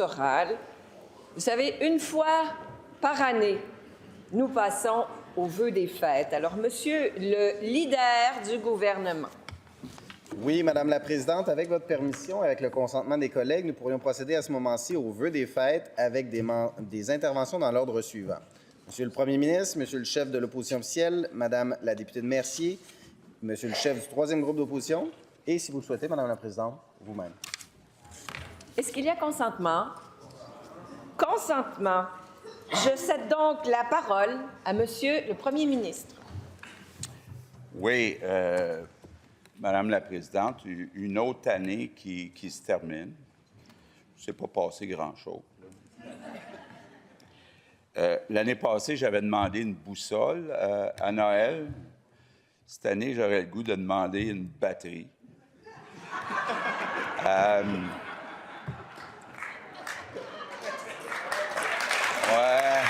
électorale. Vous savez, une fois par année, nous passons aux vœux des fêtes. Alors, Monsieur le leader du gouvernement. Oui, Madame la Présidente, avec votre permission, avec le consentement des collègues, nous pourrions procéder à ce moment-ci aux vœux des fêtes avec des interventions dans l'ordre suivant. Monsieur le Premier ministre, Monsieur le chef de l'opposition officielle, Madame la députée de Mercier, Monsieur le chef du troisième groupe d'opposition et, si vous le souhaitez, Madame la Présidente, vous-même. Est-ce qu'il y a consentement? Consentement. Je cède donc la parole à Monsieur le Premier ministre. Oui, Madame la Présidente, une autre année qui se termine. Il ne s'est pas passé grand-chose. L'année passée, j'avais demandé une boussole à Noël. Cette année, j'aurais le goût de demander une batterie. Ouais.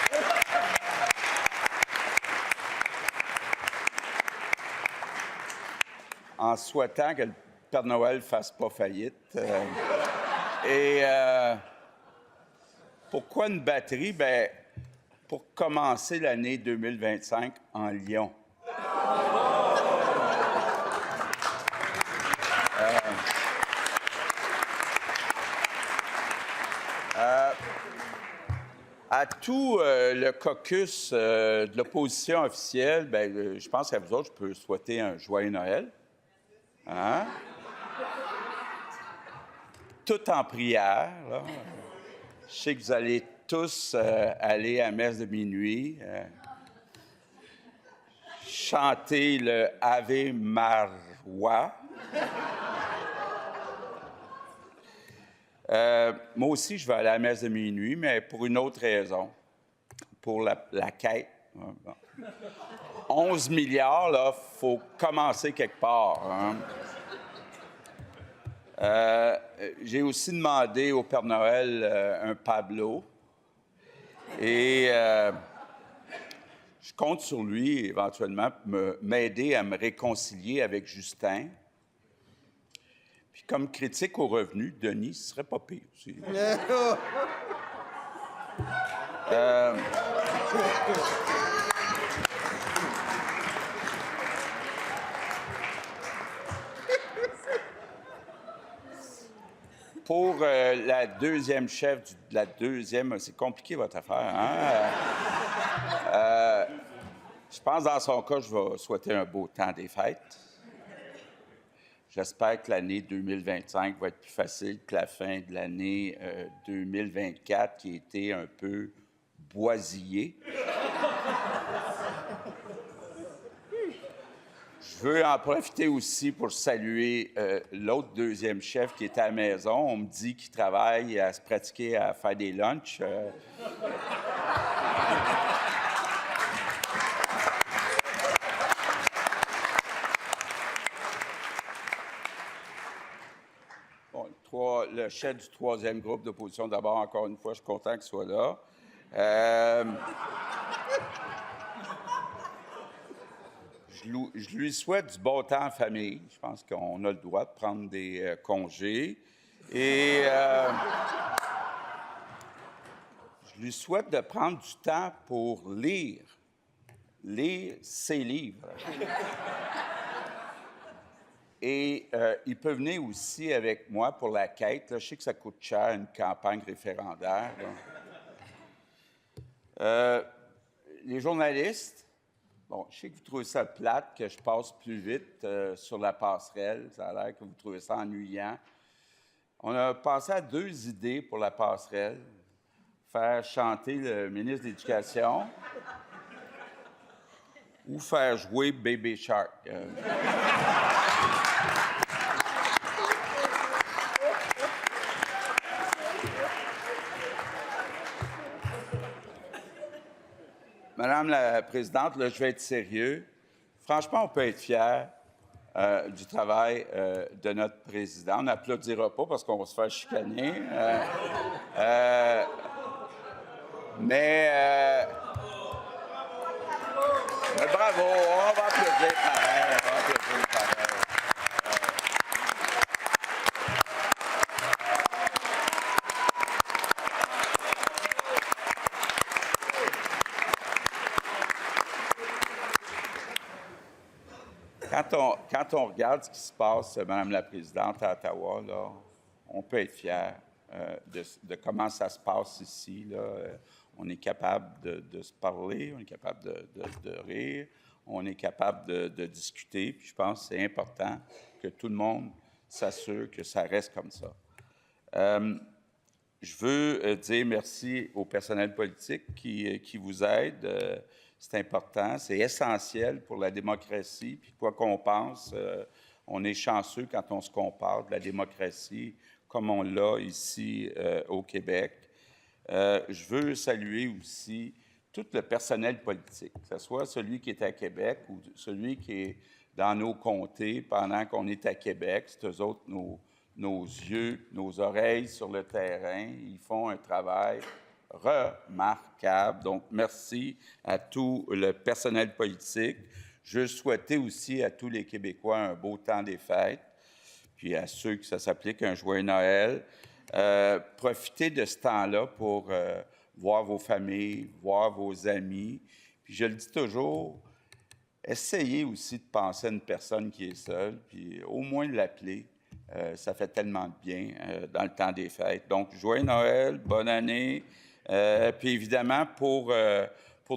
En souhaitant que le Père Noël ne fasse pas faillite. Pourquoi une batterie? Bien, pour commencer l'année 2025 en Lyon. À tout le caucus de l'opposition officielle, bien, je pense qu'à vous autres, je peux souhaiter un joyeux Noël. Hein? Tout en prière. Là. Je sais que vous allez tous aller à la messe de minuit, chanter le Ave Maria. Moi aussi, je vais aller à la messe de minuit, mais pour une autre raison, pour la quête. Bon. 11 milliards, là, il faut commencer quelque part. Hein? J'ai aussi demandé au Père Noël un Pablo. Et je compte sur lui, éventuellement, pour m'aider à me réconcilier avec Justin. Puis comme critique au revenu, Denis, ce serait pas pire aussi. Pour la deuxième chef de la deuxième, c'est compliqué votre affaire, hein? Je pense dans son cas, je vais souhaiter un beau temps des fêtes. J'espère que l'année 2025 va être plus facile que la fin de l'année 2024, qui a été un peu boisillée. Je veux en profiter aussi pour saluer l'autre deuxième chef qui est à la maison. On me dit qu'il travaille à se pratiquer à faire des lunchs. Bon, le chef du troisième groupe d'opposition, d'abord, encore une fois, je suis content qu'il soit là. Je lui souhaite du bon temps en famille. Je pense qu'on a le droit de prendre des congés. Et je lui souhaite de prendre du temps pour lire ses livres. Et il peut venir aussi avec moi pour la quête. Là, je sais que ça coûte cher, une campagne référendaire. Les journalistes, bon, je sais que vous trouvez ça plate, que je passe plus vite sur la passerelle. Ça a l'air que vous trouvez ça ennuyant. On a pensé à 2 idées pour la passerelle. Faire chanter le ministre de l'Éducation ou faire jouer Baby Shark. Madame la Présidente, là, je vais être sérieux. Franchement, on peut être fier du travail de notre président. On n'applaudira pas parce qu'on va se faire chicaner. Mais bravo, on va applaudir pareil. quand on regarde ce qui se passe, Madame la Présidente, à Ottawa, là, on peut être fier de comment ça se passe ici. Là. On est capable de se parler, on est capable de rire, on est capable de discuter. Puis je pense que c'est important que tout le monde s'assure que ça reste comme ça. Je veux dire merci au personnel politique qui vous aide. C'est important, c'est essentiel pour la démocratie. Puis quoi qu'on pense, on est chanceux quand on se compare de la démocratie comme on l'a ici au Québec. Je veux saluer aussi tout le personnel politique, que ce soit celui qui est à Québec ou celui qui est dans nos comtés pendant qu'on est à Québec. C'est eux autres nos yeux, nos oreilles sur le terrain. Ils font un travail remarquable. Donc, merci à tout le personnel politique. Je souhaitais aussi à tous les Québécois un beau temps des fêtes, puis à ceux que ça s'applique un joyeux Noël. Profitez de ce temps-là pour voir vos familles, voir vos amis. Puis je le dis toujours, essayez aussi de penser à une personne qui est seule, puis au moins l'appeler. Ça fait tellement de bien dans le temps des fêtes. Donc, joyeux Noël, bonne année. Puis évidemment, pour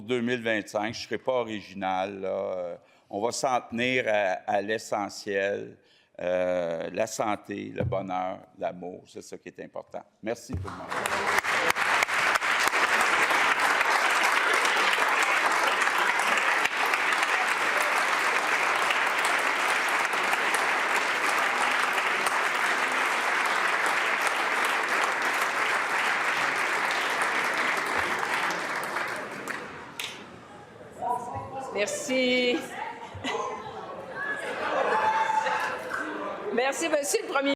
2025, je ne serai pas original. Là. On va s'en tenir à l'essentiel, la santé, le bonheur, l'amour. C'est ça qui est important. Merci tout le monde. Merci. Merci, Monsieur le Premier